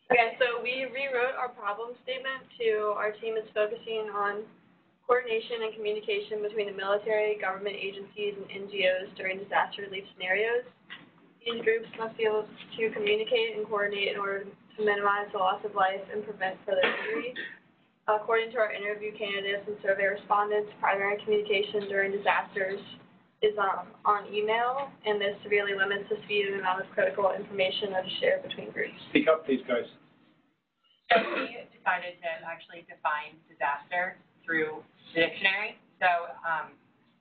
Okay, so we rewrote our problem statement to our team is focusing on coordination and communication between the military, government agencies, and NGOs during disaster relief scenarios. These groups must be able to communicate and coordinate in order to minimize the loss of life and prevent further injury. According to our interview candidates and survey respondents, primary communication during disasters is on email, and this severely limits the speed and amount of critical information that is shared between groups. Speak up, please, guys. So we decided to actually define disaster through the dictionary. So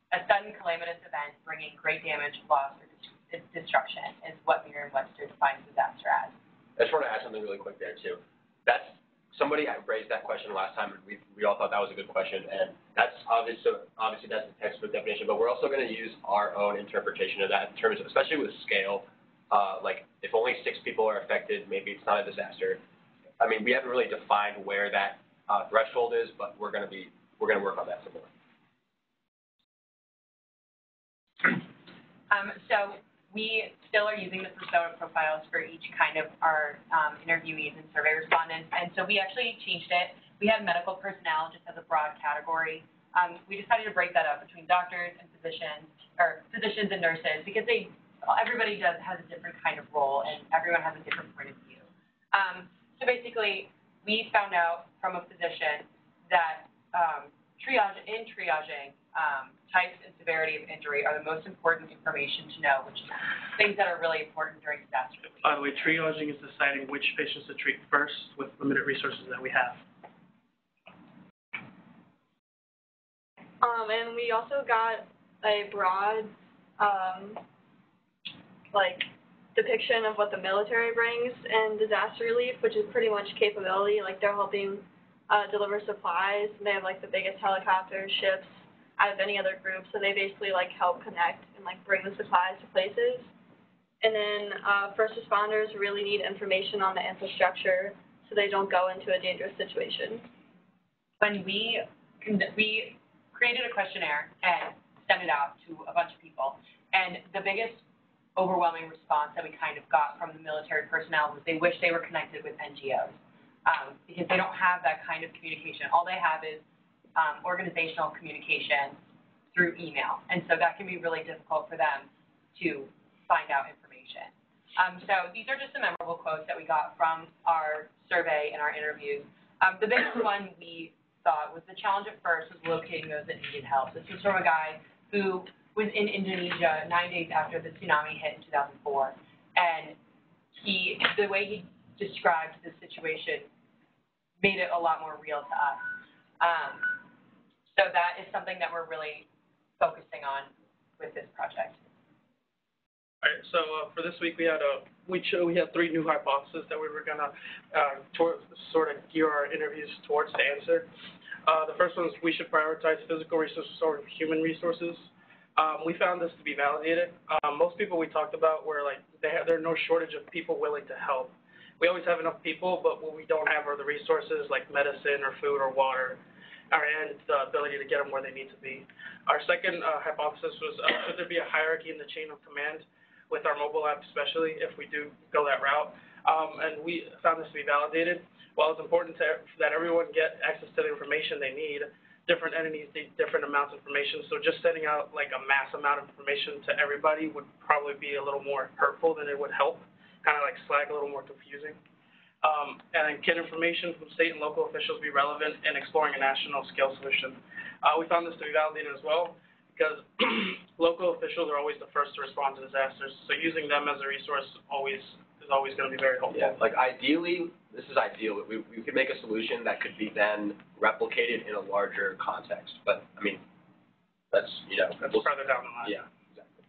a sudden calamitous event bringing great damage, loss, or destruction is what Merriam-Webster defines disaster as. I just want to add something really quick there, too. Somebody raised that question last time, and we all thought that was a good question, and that's obviously that's the textbook definition, but we're also going to use our own interpretation of that in terms of, especially with scale, like if only 6 people are affected, maybe it's not a disaster. I mean, we haven't really defined where that threshold is, but we're going to work on that some more. So we still are using the persona profiles for each kind of our interviewees and survey respondents, and so we actually changed it. We had medical personnel just as a broad category. We decided to break that up between doctors and physicians, or physicians and nurses, because everybody has a different kind of role, and everyone has a different point of view. So basically, we found out from a physician that triaging types and severity of injury are the most important information to know, which is things that are really important during disaster relief. By the way, triaging is deciding which patients to treat first with limited resources that we have. And we also got a broad, depiction of what the military brings in disaster relief, which is pretty much capability. Like, they're helping deliver supplies, and they have, the biggest helicopters, ships, out of any other group, so they basically, help connect and, bring the supplies to places. And then first responders really need information on the infrastructure so they don't go into a dangerous situation. When we created a questionnaire and sent it out to a bunch of people, and the biggest overwhelming response that we kind of got from the military personnel was they wish they were connected with NGOs because they don't have that kind of communication. All they have is organizational communication through email, and so that can be really difficult for them to find out information. So these are just some memorable quotes that we got from our survey and our interviews. The biggest one we thought was the challenge at first was locating those that needed help. This was from a guy who was in Indonesia 9 days after the tsunami hit in 2004, and the way he described the situation made it a lot more real to us. So that is something that we're really focusing on with this project. All right. So for this week, we had 3 new hypotheses that we were gonna sort of gear our interviews towards to answer. The first one is we should prioritize physical resources over human resources. We found this to be validated. Most people we talked about were there are no shortage of people willing to help. We always have enough people, but what we don't have are the resources like medicine or food or water, and the ability to get them where they need to be. Our second hypothesis was should there be a hierarchy in the chain of command with our mobile app, especially if we do go that route. And we found this to be validated. While it's important that everyone get access to the information they need, different entities need different amounts of information. So just sending out a mass amount of information to everybody would probably be a little more hurtful than it would help, kind of Slack, a little more confusing. And then can information from state and local officials be relevant in exploring a national scale solution? We found this to be validated as well because local officials are always the first to respond to disasters. So using them as a resource is always going to be very helpful. Yeah, ideally, this is ideal. We could make a solution that could be then replicated in a larger context. But, I mean, that's further down the line. Yeah, exactly.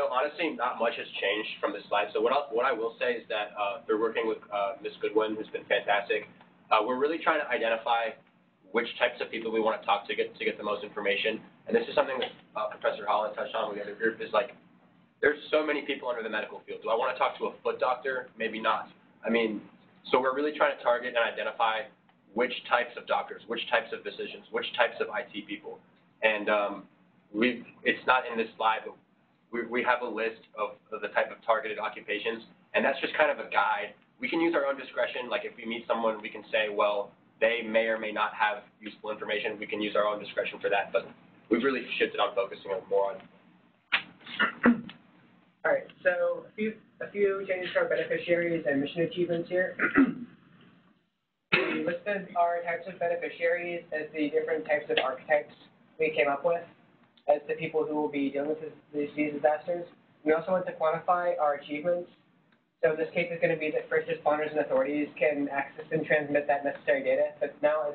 Honestly, not much has changed from this slide. So what I will say is that through working with Ms. Goodwin, who's been fantastic, we're really trying to identify which types of people we want to talk to get the most information. And this is something that Professor Holland touched on with the other group is there's so many people under the medical field. Do I want to talk to a foot doctor? Maybe not. I mean, so we're really trying to target and identify which types of doctors, which types of physicians, which types of IT people. And it's not in this slide, but we have a list of the type of targeted occupations, and that's just kind of a guide we can use our own discretion. Like if we meet someone, we can say, well, they may or may not have useful information. We can use our own discretion for that, but we've really shifted on focusing on more on. All right, so a few changes to our beneficiaries and mission achievements here. We listed our types of beneficiaries as the different types of archetypes we came up with as the people who will be dealing with these disasters. We also want to quantify our achievements. So in this case, it's going to be that first responders and authorities can access and transmit that necessary data, but now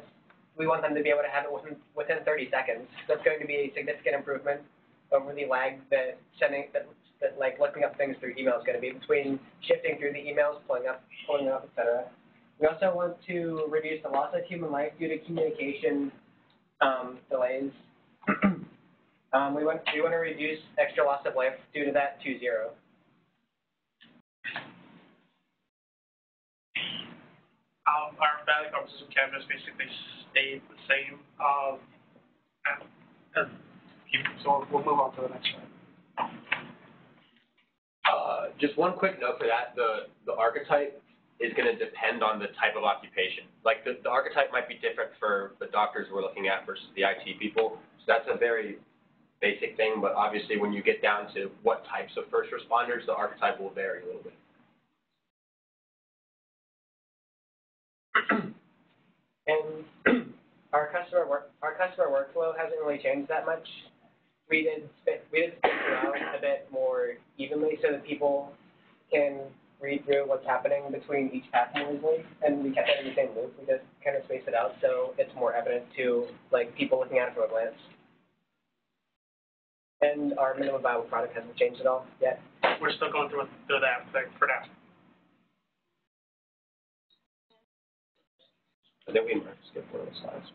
we want them to be able to have it within 30 seconds. That's going to be a significant improvement over the lag that like looking up things through email is going to be between shifting through the emails, pulling up, etc. We also want to reduce the loss of human life due to communication delays. We want to reduce extra loss of life due to that to 0. Our value proposition canvas basically stayed the same. So we'll move on to the next slide. Just one quick note for that, the archetype is going to depend on the type of occupation. Like the archetype might be different for the doctors we're looking at versus the IT people. So that's a very basic thing, but obviously when you get down to what types of first responders, the archetype will vary a little bit. And our customer workflow hasn't really changed that much. We did space it out a bit more evenly so that people can read through what's happening between each path more easily, and we kept that in the same loop. We just kind of spaced it out so it's more evident to like people looking at it from a glance. And our minimum viable product hasn't changed at all yet. We're still going through that thing for now. I think we might skip one of the slides.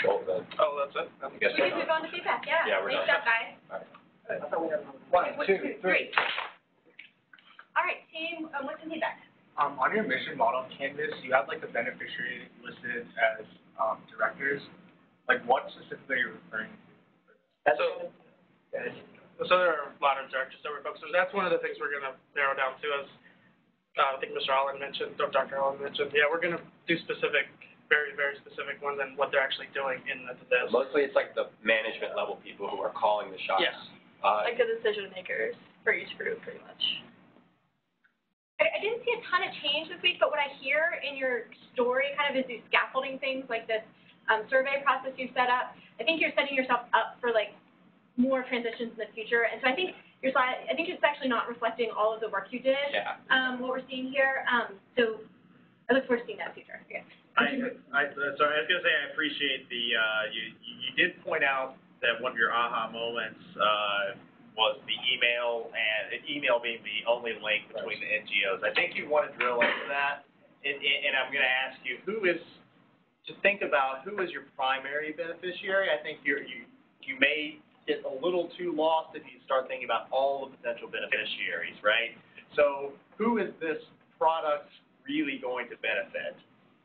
Oh, that's it? I guess We can move on to feedback, yeah. Yeah, we're Nice done. job, guys. All right. 1, 2, 3. All right, team, what's the feedback? On your mission model canvas, you have like the beneficiary listed as directors. Like what specifically are you referring to? So there are a lot of directors that we're focused on. That's one of the things we're going to narrow down to, as I think Mr. Allen mentioned, Dr. Allen mentioned. Yeah, we're going to do specific, very, very specific ones and what they're actually doing in the disaster. Mostly it's like the management level people who are calling the shots. Yes. Like the decision makers for each group, pretty much. I didn't see a ton of change this week, but what I hear in your story kind of is these scaffolding things, like this survey process you've set up. I think you're setting yourself up for like more transitions in the future, and so I think your slide, I think it's actually not reflecting all of the work you did. Yeah. What we're seeing here. So I look forward to seeing that in the future. Okay. Sorry, I was gonna say I appreciate the you did point out that one of your aha moments was the email, and email being the only link between the NGOs. I think you want to drill into that, and I'm going to ask you who is your primary beneficiary. I think you may get a little too lost if you start thinking about all the potential beneficiaries, right? So who is this product really going to benefit?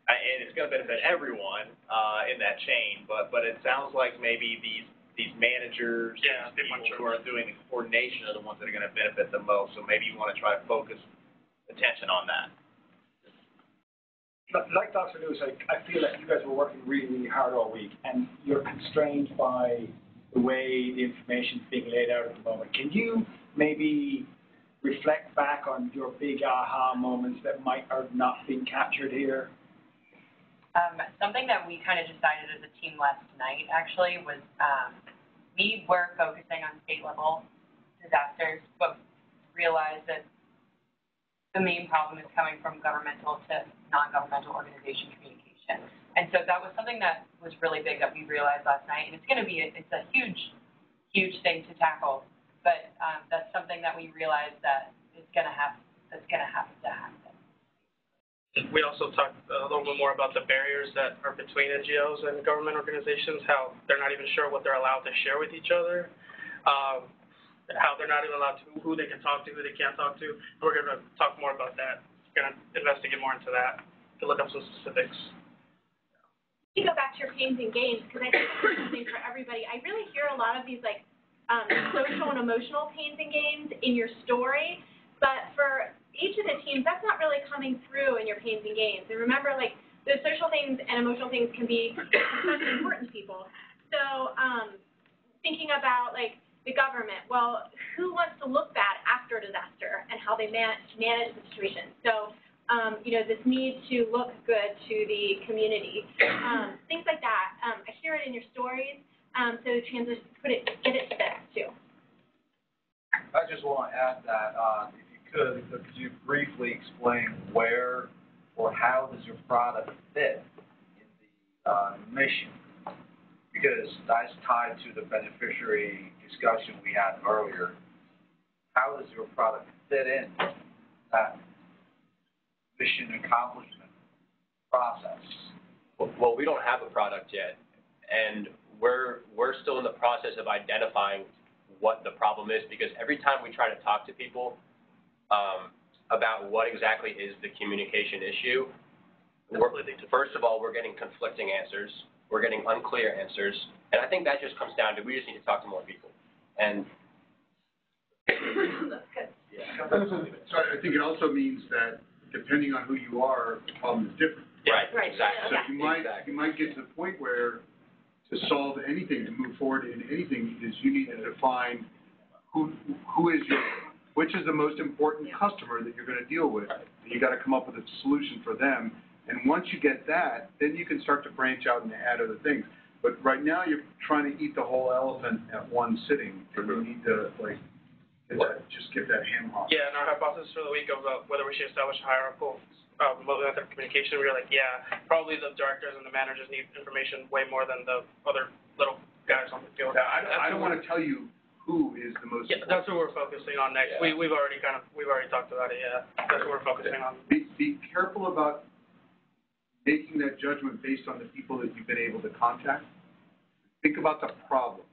And it's going to benefit everyone in that chain, but it sounds like maybe these managers, people who are doing the coordination are the ones that are going to benefit the most. So maybe you want to try to focus attention on that. Like Dr. Lewis, I feel that you guys were working really, really hard all week, and you're constrained by the way the information is being laid out at the moment. Can you maybe reflect back on your big aha moments that might have not been captured here? Something that we kind of decided as a team last night, actually, was we were focusing on state-level disasters, but realized that the main problem is coming from governmental to non-governmental organization communication. And so that was something that was really big that we realized last night, and it's going to be it's a huge, huge thing to tackle. But that's something that we realized that is going to have to happen. We also talked a little bit more about the barriers that are between NGOs and government organizations, how they're not even sure what they're allowed to share with each other, how they're not even allowed to, who they can talk to, who they can't talk to. We're going to talk more about that. We're going to investigate more into that to look up some specifics. You go back to your pains and gains, because I think that's something for everybody. I really hear a lot of these like social and emotional pains and gains in your story, but for each of the teams, that's not really coming through in your pains and gains. And remember, like, those social things and emotional things can be especially important to people. So thinking about, like, the government, well, who wants to look bad after a disaster and how they manage the situation? So, this need to look good to the community, things like that. I hear it in your stories, so get it to this too. I just want to add that, if you could you briefly explain where or how does your product fit in the mission? Because that's tied to the beneficiary discussion we had earlier. How does your product fit in that mission accomplishment process? Well, we don't have a product yet, and we're still in the process of identifying what the problem is, because every time we try to talk to people about what exactly is the communication issue, first of all, we're getting conflicting answers, we're getting unclear answers, and I think that just comes down to we just need to talk to more people. And That's good. yeah. So I think it also means that depending on who you are, the problem is different. Right, exactly. So you might get to the point where to solve anything, to move forward in anything, is you need to define who is which is the most important customer that you're going to deal with. You got to come up with a solution for them. And once you get that, then you can start to branch out and add other things. But right now you're trying to eat the whole elephant at one sitting. And you need to just get that ham hock. Yeah, and our hypothesis for the week of whether we should establish a hierarchical method of communication, we were like, yeah, probably the directors and the managers need information way more than the other little guys on the field. Yeah, I don't want to tell you who is the most important. That's what we're focusing on next. Yeah. We've already talked about it, yeah. That's what we're focusing on. Be careful about making that judgment based on the people that you've been able to contact. Think about the problem,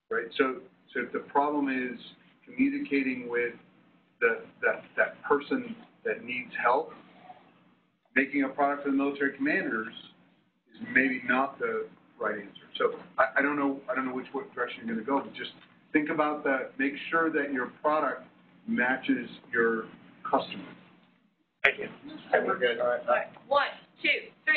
right? So if the problem is communicating with that person that needs help, making a product for the military commanders is maybe not the right answer. So I don't know which direction you're going to go, but just think about that. Make sure that your product matches your customer. Thank you. Okay, we're good. All right. 1, 2, 3.